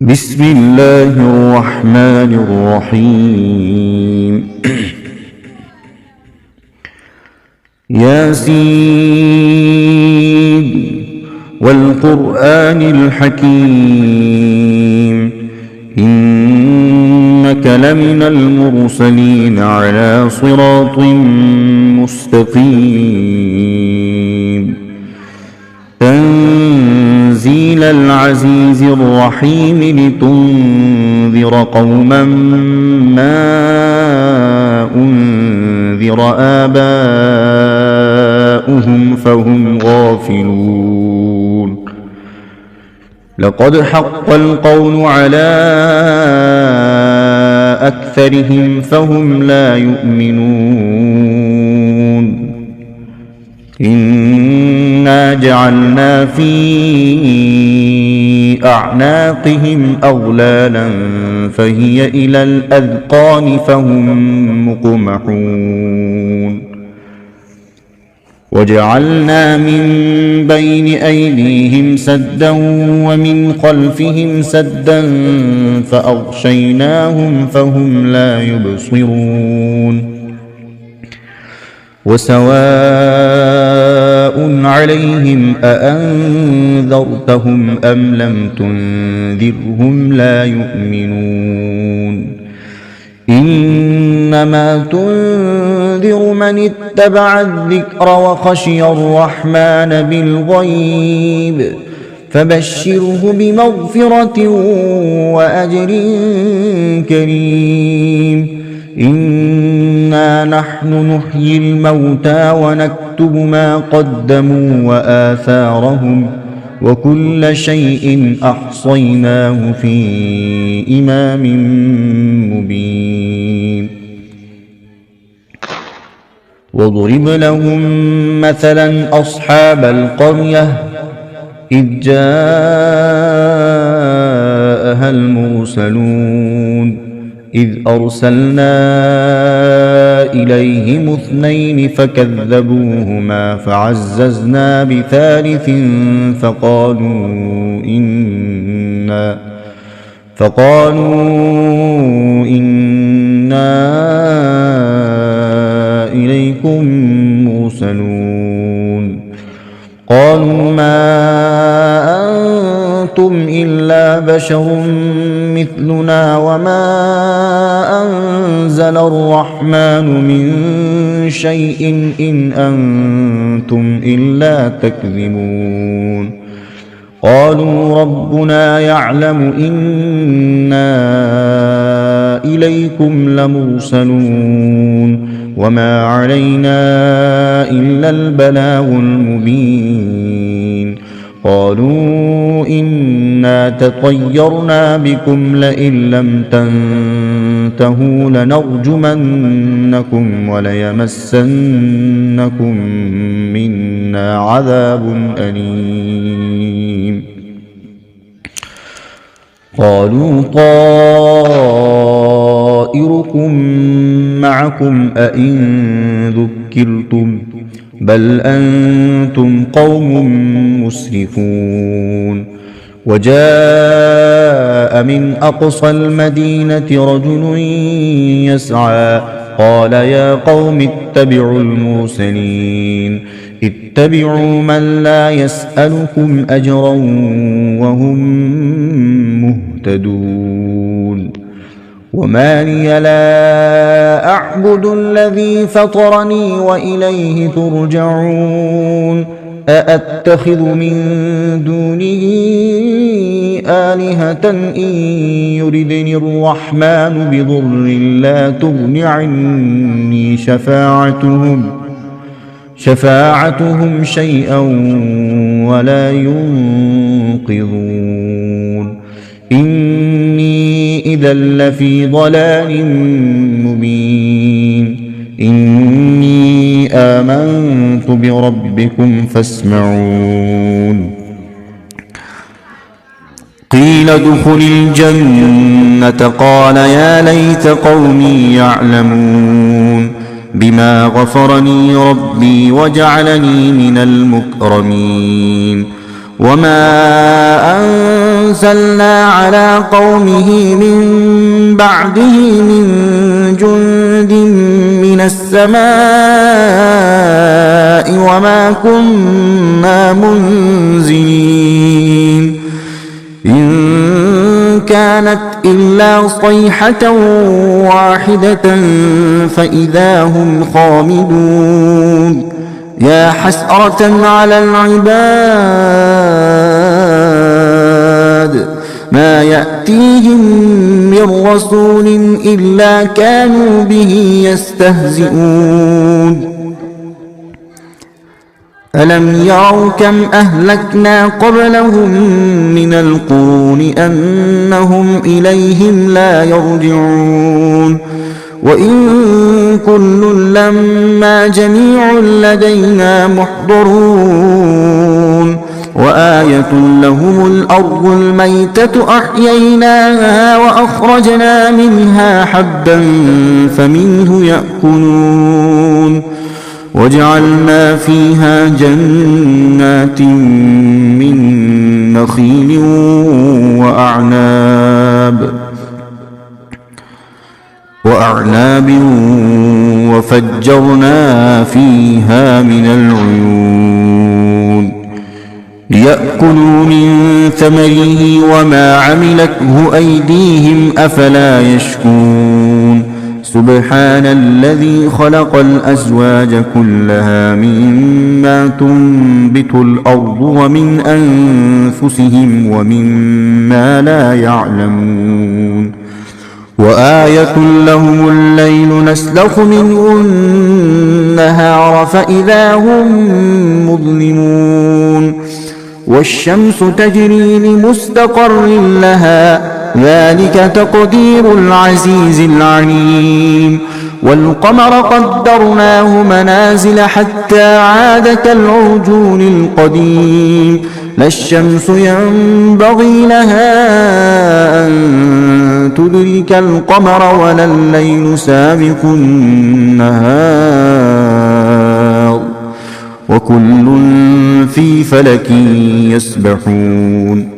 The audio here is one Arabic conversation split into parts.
بسم الله الرحمن الرحيم ياسين والقرآن الحكيم إنك لمن المرسلين على صراط مستقيم تنزيل العزيز الرحيم لتنذر قوما ما أنذر آباؤهم فهم غافلون لقد حق القول على أكثرهم فهم لا يؤمنون إنا جعلنا في أعناقهم أغلالا فهي إلى الأذقان فهم مقمحون وجعلنا من بين أيديهم سدا ومن خلفهم سدا فأغشيناهم فهم لا يبصرون وسواء عليهم أأنذرتهم أم لم تنذرهم لا يؤمنون إنما تنذر من اتبع الذكر وخشي الرحمن بالغيب فبشره بمغفرة وأجر كريم إنا نحن نحيي الموتى ونكتب ما قدموا وآثارهم وكل شيء أحصيناه في إمام مبين واضرب لهم مثلا أصحاب القرية إذ جاءها المرسلون إذ أرسلنا إليهم اثنين فكذبوهما فعززنا بثالث فقالوا إنا إليكم مرسلون قالوا ما أنتم إلا بشر مثلنا وما أنزل الرحمن من شيء إن أنتم إلا تكذبون قالوا ربنا يعلم إنا إليكم لمرسلون وما علينا إلا البلاغ المبين قالوا إنا تطيرنا بكم لئن لم تنتهوا لنرجمنكم وليمسنكم منا عذاب أليم قالوا طائركم معكم أئن ذكرتم بل أنتم قوم مسرفون وجاء من أقصى المدينة رجل يسعى قال يا قوم اتبعوا المرسلين اتبعوا من لا يسألكم أجرا وهم مهتدون وما لي لا أعبد الذي فطرني وإليه ترجعون أأتخذ من دونه آلهة إن يردني الرحمن بضر لا تغن عني شفاعتهم شيئا ولا ينقذون إني إذا لفي ضلال مبين إني آمنت بربكم فاسمعون قيل ادخل الجنة قال يا ليت قومي يعلمون بما غفرني ربي وجعلني من المكرمين وما أنزلنا على قومه من بعده من جند من السماء وما كنا منزلين إن كانت إلا صيحة واحدة فإذا هم خامدون يا حسرة على العباد ما يأتيهم من رسول إلا كانوا به يستهزئون ألم يروا كم أهلكنا قبلهم من القرون أنهم إليهم لا يرجعون وإن كل لما جميع لدينا محضرون وآية لهم الأرض الميتة أحييناها وأخرجنا منها حبا فمنه يأكلون وجعلنا فيها جنات من نخيل وأعناب وفجرنا فيها من العيون ليأكلوا من ثمره وما عملته أيديهم أفلا يشكرون سبحان الذي خلق الأزواج كلها مما تنبت الأرض ومن أنفسهم ومما لا يعلمون وآية لهم الليل نسلخ منه النهار فإذا هم مظلمون والشمس تجري لمستقر لها ذلك تقدير العزيز العليم والقمر قدرناه منازل حتى عاد كالعرجون القديم لا الشمس ينبغي لها أن تدرك القمر ولا الليل سابق النهار وكل في فلك يسبحون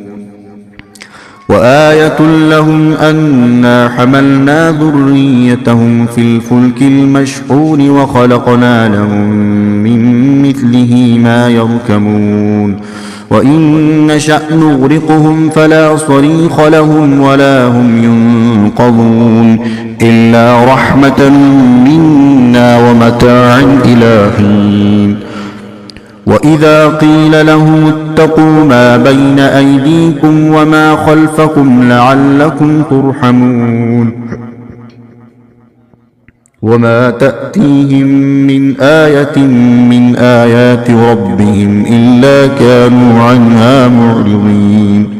وآية لهم أنا حملنا ذريتهم في الفلك المشحون وخلقنا لهم من مثله ما يركبون وإن نشأ نغرقهم فلا صريخ لهم ولا هم ينقذون إلا رحمة منا ومتاعا إلى حين وإذا قيل لهم اتقوا ما بين أيديكم وما خلفكم لعلكم ترحمون وما تأتيهم من آية من آيات ربهم إلا كانوا عنها معرضين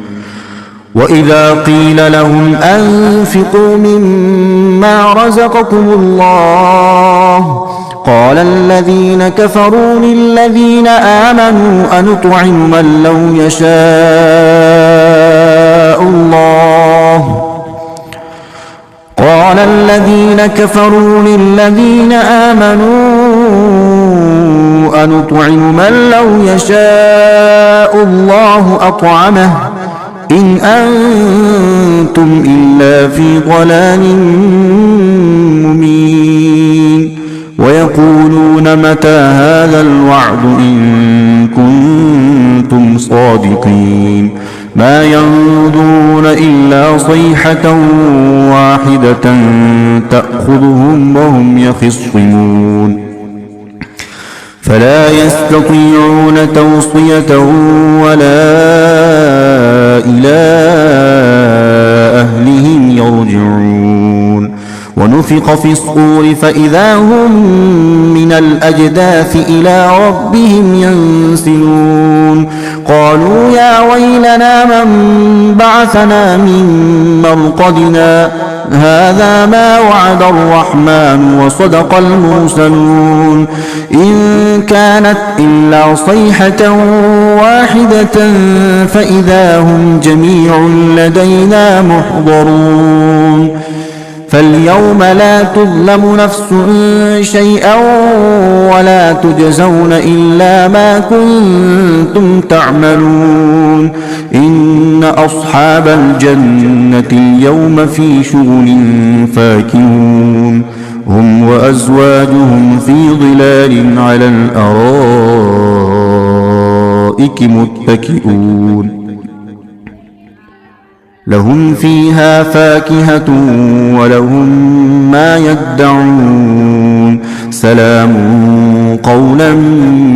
وإذا قيل لهم أنفقوا مما رزقكم الله قال الذين كفروا للذين آمنوا أنطعم من لو يشاء الله قال الذين كفروا للذين آمنوا أنطعم من لو يشاء الله أطعمه إن أنتم إلا في ضلال مبين ويقولون متى هذا الوعد إن كنتم صادقين ما ينظرون إلا صيحة واحدة تأخذهم وهم يخصمون فلا يستطيعون توصية ولا إلى أهلهم يرجعون ونفخ في الصور فإذا هم من الأجداث إلى ربهم ينسلون قالوا يا ويلنا من بعثنا من مرقدنا هذا ما وعد الرحمن وصدق المرسلون إن كانت إلا صيحة واحدة فإذا هم جميع لدينا محضرون فاليوم لا تظلم نفس شيئا ولا تجزون إلا ما كنتم تعملون إن أصحاب الجنة اليوم في شغل فاكهون هم وأزواجهم في ظلال على الأرائك متكئون لهم فيها فاكهة ولهم ما يدعون سلام قولا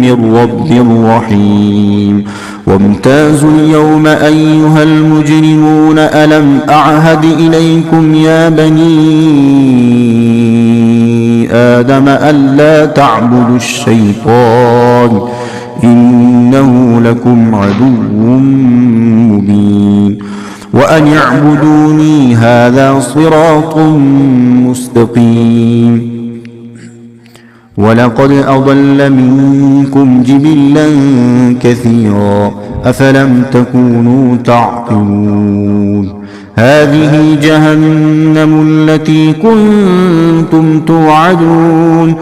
من رب رحيم وامتازوا اليوم أيها المجرمون ألم أعهد إليكم يا بني آدم ألا تعبدوا الشيطان إنه لكم عدو مبين وأن اعبدوني هذا صراط مستقيم ولقد أضل منكم جبلا كثيرا أفلم تكونوا تعقلون هذه جهنم التي كنتم توعدون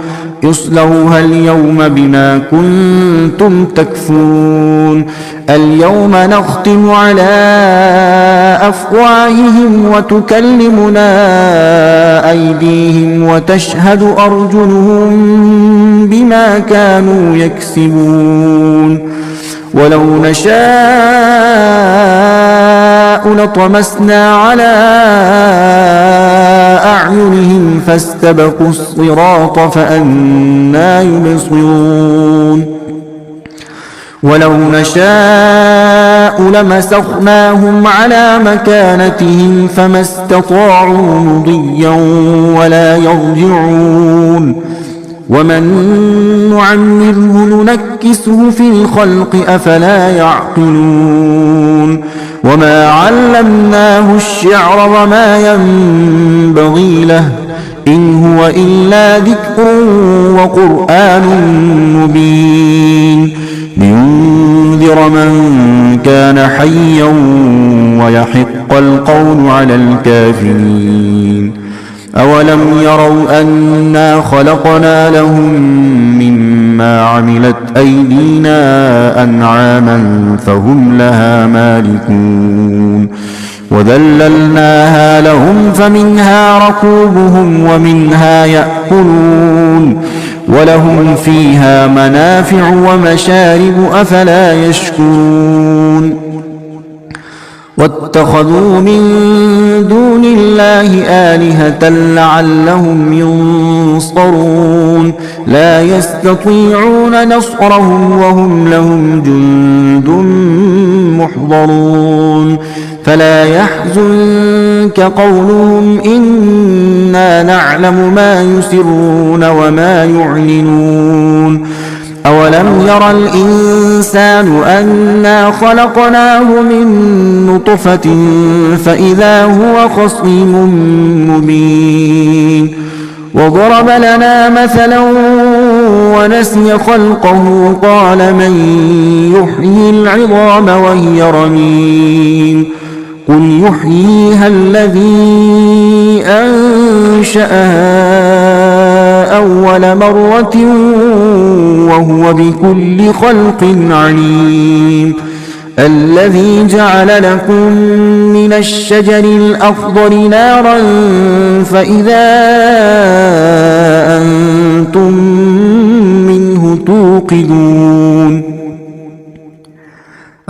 اصلوها اليوم بما كنتم تكفرون اليوم نختم على أفواههم وتكلمنا أيديهم وتشهد أرجلهم بما كانوا يكسبون ولو نشاء لطمسنا على أعينهم فاستبقوا الصراط فأنى يبصرون ولو نشاء لمسخناهم على مكانتهم فما استطاعوا مضيا ولا يرجعون ومن نعمره ننكسه في الخلق أفلا يعقلون وما علمناه الشعر وما ينبغي له إن هو إلا ذكر وقرآن مبين لينذر من كان حيا ويحق القول على الكافرين أولم يروا أنا خلقنا لهم مما عملت أيدينا أنعاما فهم لها مالكون وذللناها لهم فمنها ركوبهم ومنها يأكلون ولهم فيها منافع ومشارب أفلا يشكرون واتخذوا من دون الله آلهة لعلهم ينصرون لا يستطيعون نصرهم وهم لهم جند محضرون فلا يحزنك قولهم إنا نعلم ما يسرون وما يعلنون أولم ير الإنسان أنا خلقناه من نطفة فإذا هو خصيم مبين وضرب لنا مثلا ونسي خلقه قال من يحيي العظام وهي رميم قل يحييها الذي أنشأها أول مرة وهو بكل خلق عليم الذي جعل لكم من الشجر الأخضر نارا فإذا أنتم منه توقدون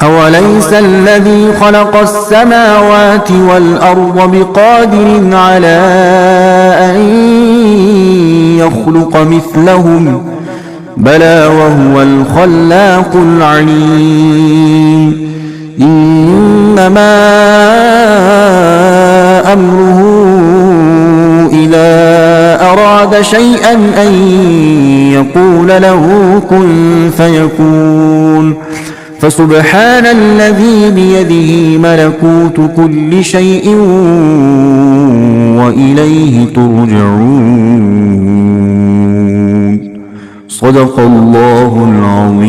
أوليس الذي خلق السماوات والأرض بقادر على أن يخلق مثلهم بلى وهو الخلاق العليم إنما أمره إذا أراد شيئا أن يقول له كن فيكون فسبحان الذي بيده ملكوت كل شيء وإليه ترجعون صدق الله العظيم.